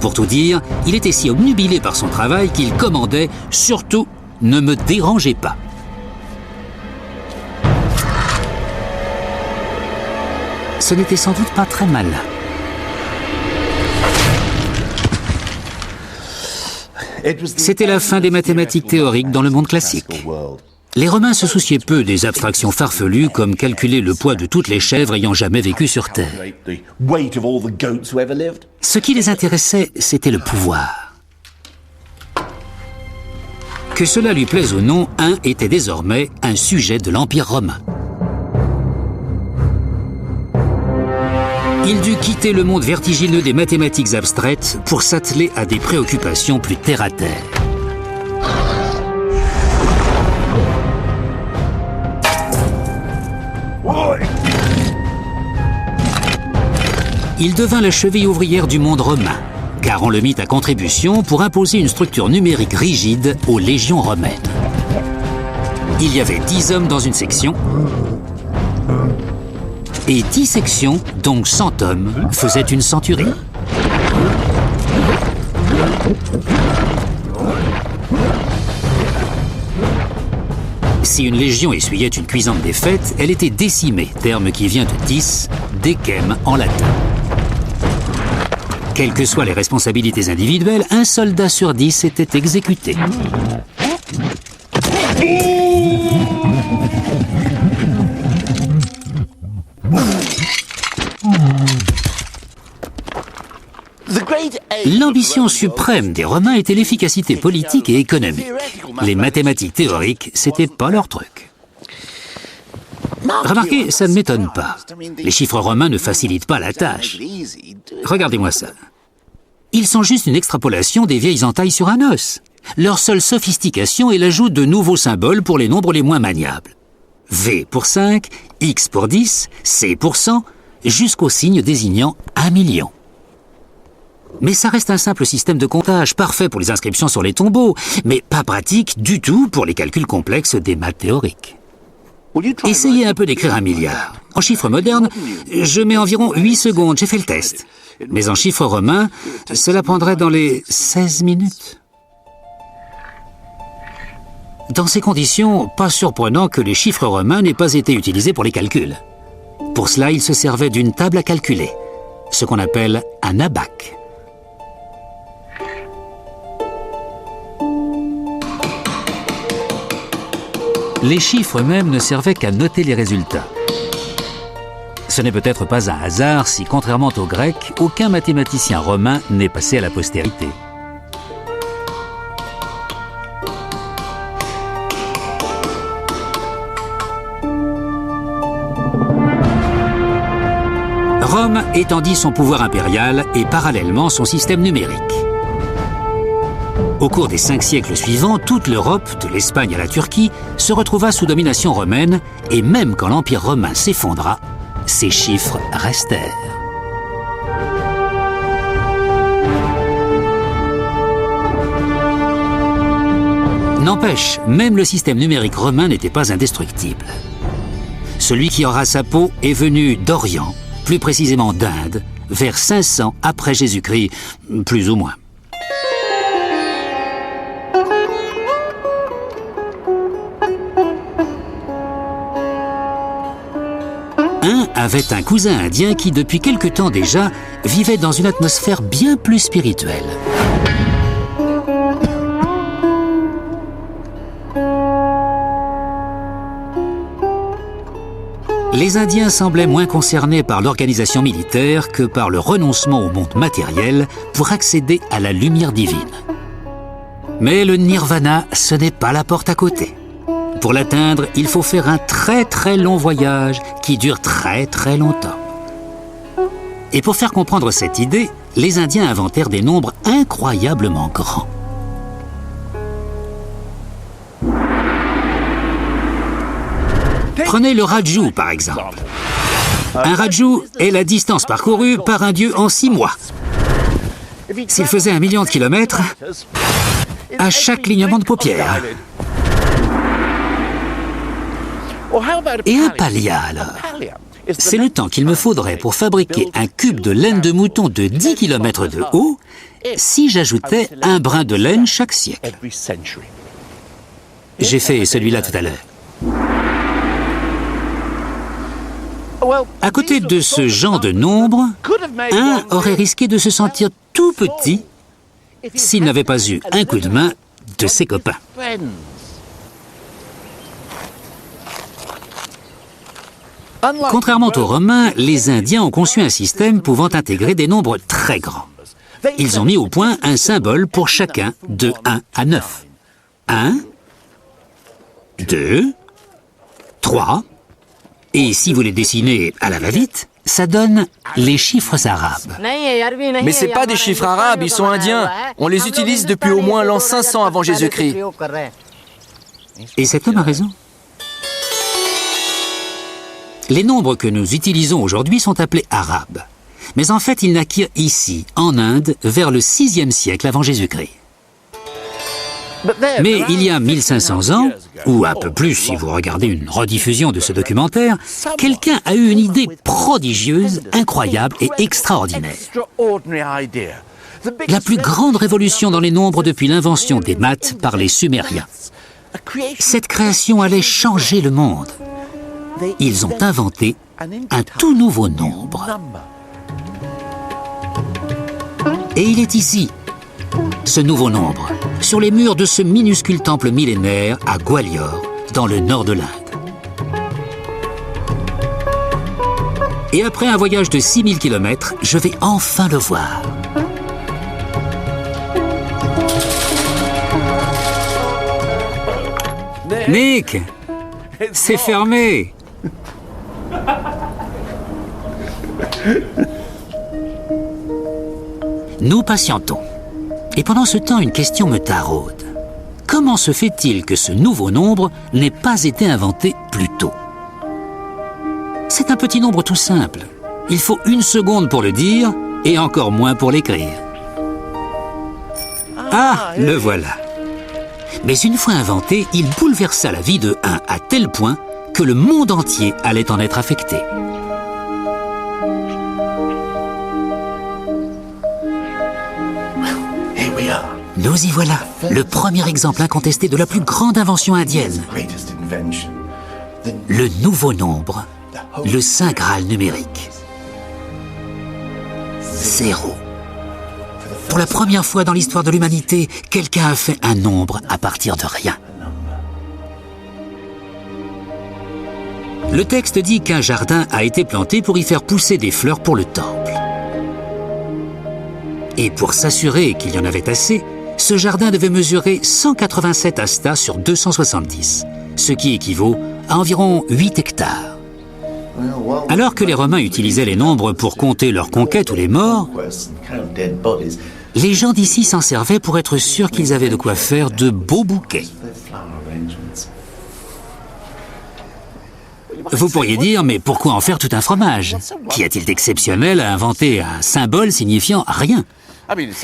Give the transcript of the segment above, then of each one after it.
Pour tout dire, il était si obnubilé par son travail qu'il commandait « Surtout, ne me dérangez pas ». Ce n'était sans doute pas très malin. C'était la fin des mathématiques théoriques dans le monde classique. Les Romains se souciaient peu des abstractions farfelues comme calculer le poids de toutes les chèvres ayant jamais vécu sur Terre. Ce qui les intéressait, c'était le pouvoir. Que cela lui plaise ou non, un était désormais un sujet de l'Empire romain. Il dut quitter le monde vertigineux des mathématiques abstraites pour s'atteler à des préoccupations plus terre-à-terre. Il devint la cheville ouvrière du monde romain, car on le mit à contribution pour imposer une structure numérique rigide aux légions romaines. Il y avait 10 hommes dans une section, et 10 sections, donc 100 hommes, faisaient une centurie. Si une légion essuyait une cuisante défaite, elle était décimée, terme qui vient de 10, décem en latin. Quelles que soient les responsabilités individuelles, un soldat sur 10 était exécuté. L'ambition suprême des Romains était l'efficacité politique et économique. Les mathématiques théoriques, c'était pas leur truc. Remarquez, ça ne m'étonne pas. Les chiffres romains ne facilitent pas la tâche. Regardez-moi ça. Ils sont juste une extrapolation des vieilles entailles sur un os. Leur seule sophistication est l'ajout de nouveaux symboles pour les nombres les moins maniables. V pour 5, X pour 10, C pour 100, jusqu'au signe désignant 1 million. Mais ça reste un simple système de comptage, parfait pour les inscriptions sur les tombeaux, mais pas pratique du tout pour les calculs complexes des maths théoriques. Essayez un peu d'écrire 1 milliard. En chiffres modernes, je mets environ 8 secondes, j'ai fait le test. Mais en chiffres romains, cela prendrait dans les 16 minutes. Dans ces conditions, pas surprenant que les chiffres romains n'aient pas été utilisés pour les calculs. Pour cela, ils se servaient d'une table à calculer, ce qu'on appelle un abaque. Les chiffres eux-mêmes ne servaient qu'à noter les résultats. Ce n'est peut-être pas un hasard si, contrairement aux Grecs, aucun mathématicien romain n'est passé à la postérité. Rome étendit son pouvoir impérial et parallèlement son système numérique. Au cours des 5 siècles suivants, toute l'Europe, de l'Espagne à la Turquie, se retrouva sous domination romaine, et même quand l'Empire romain s'effondra, ces chiffres restèrent. N'empêche, même le système numérique romain n'était pas indestructible. Celui qui aura sa peau est venu d'Orient, plus précisément d'Inde, vers 500 après Jésus-Christ, plus ou moins. Un avait un cousin indien qui, depuis quelque temps déjà, vivait dans une atmosphère bien plus spirituelle. Les Indiens semblaient moins concernés par l'organisation militaire que par le renoncement au monde matériel pour accéder à la lumière divine. Mais le nirvana, ce n'est pas la porte à côté. Pour l'atteindre, il faut faire un très très long voyage qui dure très très longtemps. Et pour faire comprendre cette idée, les Indiens inventèrent des nombres incroyablement grands. Prenez le raju par exemple. Un raju est la distance parcourue par un dieu en 6 mois. S'il faisait 1 million de kilomètres, à chaque clignement de paupières. Et un palia, alors? c'est le temps qu'il me faudrait pour fabriquer un cube de laine de mouton de 10 km de haut si j'ajoutais un brin de laine chaque siècle. J'ai fait celui-là tout à l'heure. À côté de ce genre de nombre, un aurait risqué de se sentir tout petit s'il n'avait pas eu un coup de main de ses copains. Contrairement aux Romains, les Indiens ont conçu un système pouvant intégrer des nombres très grands. Ils ont mis au point un symbole pour chacun de 1 à 9. 1, 2, 3, et si vous les dessinez à la va-vite, ça donne les chiffres arabes. Mais c'est pas des chiffres arabes, ils sont indiens. On les utilise depuis au moins l'an 500 avant Jésus-Christ. Et cet homme a raison. Les nombres que nous utilisons aujourd'hui sont appelés arabes. Mais en fait, ils naquirent ici, en Inde, vers le 6e siècle avant Jésus-Christ. Mais il y a 1500 ans, ou un peu plus si vous regardez une rediffusion de ce documentaire, quelqu'un a eu une idée prodigieuse, incroyable et extraordinaire. La plus grande révolution dans les nombres depuis l'invention des maths par les Sumériens. Cette création allait changer le monde. Ils ont inventé un tout nouveau nombre. Et il est ici, ce nouveau nombre, sur les murs de ce minuscule temple millénaire à Gwalior, dans le nord de l'Inde. Et après un voyage de 6000 km, je vais enfin le voir. Nick, c'est fermé. Nous patientons. Et pendant ce temps, une question me taraude. Comment se fait-il que ce nouveau nombre n'ait pas été inventé plus tôt? C'est un petit nombre tout simple. Il faut 1 seconde pour le dire et encore moins pour l'écrire. Ah, le voilà. Mais une fois inventé, il bouleversa la vie de 1 à tel point que le monde entier allait en être affecté. Nous y voilà, le premier exemple incontesté de la plus grande invention indienne. Le nouveau nombre, le Saint Graal numérique. 0. Pour la première fois dans l'histoire de l'humanité, quelqu'un a fait un nombre à partir de rien. Le texte dit qu'un jardin a été planté pour y faire pousser des fleurs pour le temple. Et pour s'assurer qu'il y en avait assez, ce jardin devait mesurer 187 astas sur 270, ce qui équivaut à environ 8 hectares. Alors que les Romains utilisaient les nombres pour compter leurs conquêtes ou les morts, les gens d'ici s'en servaient pour être sûrs qu'ils avaient de quoi faire de beaux bouquets. Vous pourriez dire, mais pourquoi en faire tout un fromage? Qu'y a-t-il d'exceptionnel à inventer un symbole signifiant rien?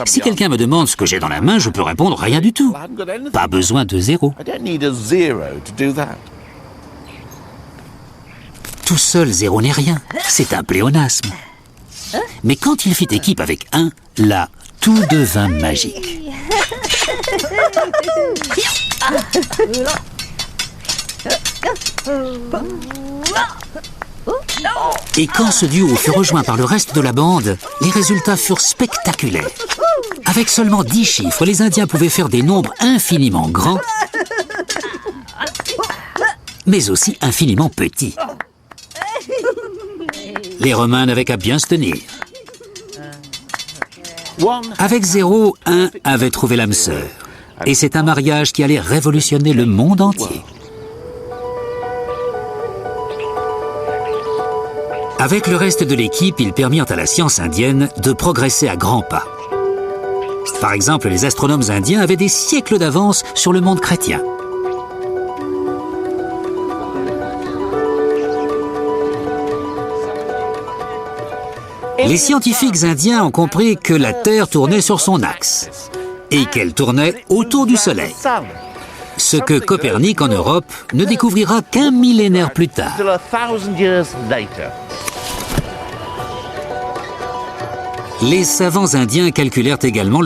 Si quelqu'un me demande ce que j'ai dans la main, je peux répondre rien du tout. Pas besoin de 0. Tout seul, 0 n'est rien. C'est un pléonasme. Mais quand il fit équipe avec 1, là, tout devint magique. Et quand ce duo fut rejoint par le reste de la bande, les résultats furent spectaculaires. Avec seulement 10 chiffres, les Indiens pouvaient faire des nombres infiniment grands, mais aussi infiniment petits. Les Romains n'avaient qu'à bien se tenir. Avec 0, 1 avait trouvé l'âme sœur. Et c'est un mariage qui allait révolutionner le monde entier. Avec le reste de l'équipe, ils permirent à la science indienne de progresser à grands pas. Par exemple, les astronomes indiens avaient des siècles d'avance sur le monde chrétien. Les scientifiques indiens ont compris que la Terre tournait sur son axe et qu'elle tournait autour du Soleil. Ce que Copernic en Europe ne découvrira qu'1 millénaire plus tard. Les savants indiens calculèrent également